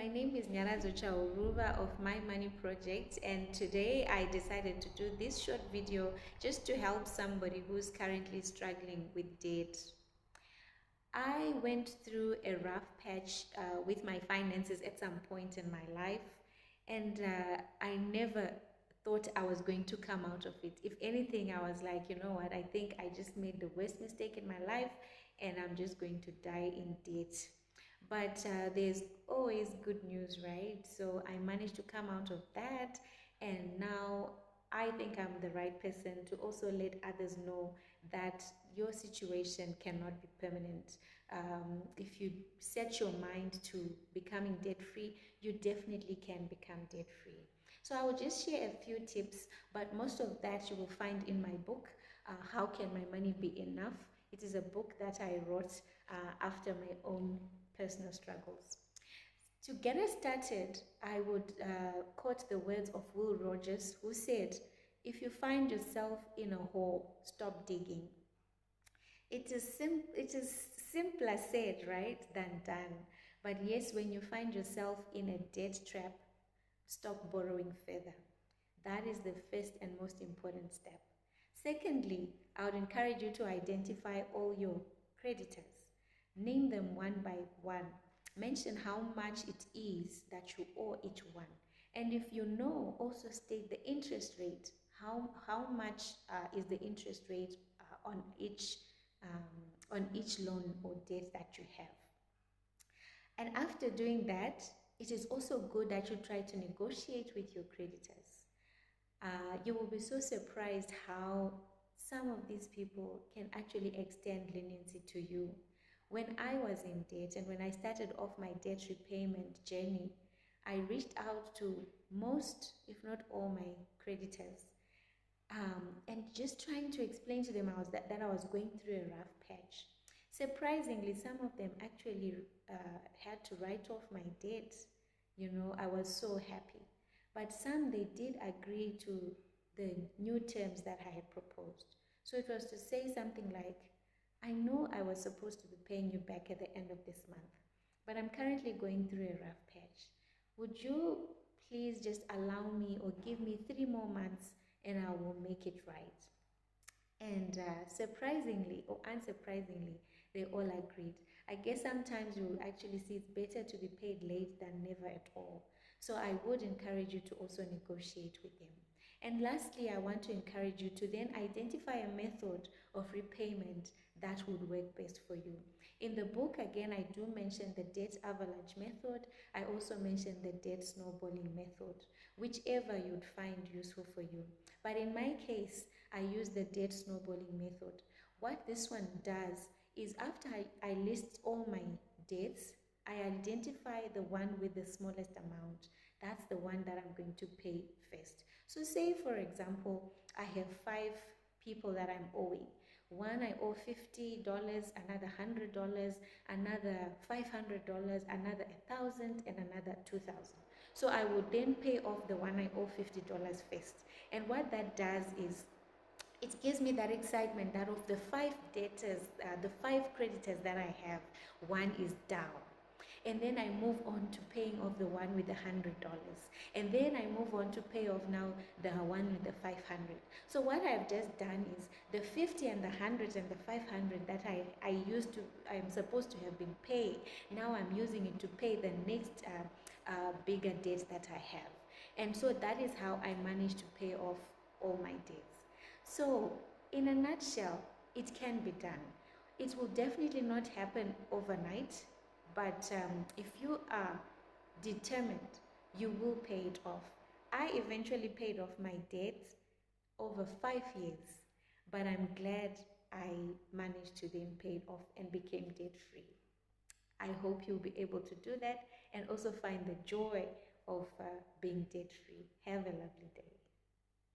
my name is Nyalazo Chauruva of My Money Project, and today I decided to do this short video just to help somebody who's currently struggling with debt. I went through a rough patch with my finances at some point in my life, and I never thought I was going to come out of it. If anything, I was like, you know what, I think I just made the worst mistake in my life, and I'm just going to die in debt. But there's always good news, right? So I managed to come out of that, and now I think I'm the right person to also let others know that your situation cannot be permanent. If you set your mind to becoming debt free, you definitely can become debt free. So I will just share a few tips, but most of that you will find in my book, How Can My Money Be Enough? It is a book that I wrote after my own personal struggles. To get us started, I would quote the words of Will Rogers, who said, "If you find yourself in a hole, stop digging." It is simpler said, right, than done. But yes, when you find yourself in a debt trap, stop borrowing further. That is the first and most important step. Secondly, I would encourage you to identify all your creditors. Name them one by one. Mention how much it is that you owe each one. And if you know, also state the interest rate. How much is the interest rate on each loan or debt that you have. And after doing that, it is also good that you try to negotiate with your creditors. You will be so surprised how some of these people can actually extend leniency to you. When I was in debt and when I started off my debt repayment journey, I reached out to most, if not all, my creditors, and just trying to explain to them that I was going through a rough patch. Surprisingly, some of them actually had to write off my debt. You know, I was so happy. But some, they did agree to the new terms that I had proposed. So it was to say something like, I know I was supposed to be paying you back at the end of this month, but I'm currently going through a rough patch. Would you please just allow me or give me 3 more months and I will make it right? And surprisingly or unsurprisingly, they all agreed. I guess sometimes you actually see it's better to be paid late than never at all. So I would encourage you to also negotiate with them. And lastly, I want to encourage you to then identify a method of repayment that would work best for you. In the book, again, I do mention the debt avalanche method. I also mention the debt snowballing method, whichever you'd find useful for you. But in my case, I use the debt snowballing method. What this one does is after I list all my debts, I identify the one with the smallest amount. That's the one that I'm going to pay first. So say, for example, I have 5 people that I'm owing. One I owe $50, another $100, another $500, another $1,000, and another $2,000. So I would then pay off the one I owe $50 first. And what that does is it gives me that excitement that of the 5 debtors, the 5 creditors that I have, one is down. And then I move on to paying off the one with the $100. And then I move on to pay off now the one with the $500. So what I've just done is the 50 and the 100 and the 500 that I'm supposed to have been paying, now I'm using it to pay the next bigger debts that I have. And so that is how I managed to pay off all my debts. So in a nutshell, it can be done. It will definitely not happen overnight, but if you are determined, you will pay it off. I eventually paid off my debts over 5 years, but I'm glad I managed to then pay it off and became debt free. I hope you'll be able to do that and also find the joy of being debt free. Have a lovely day.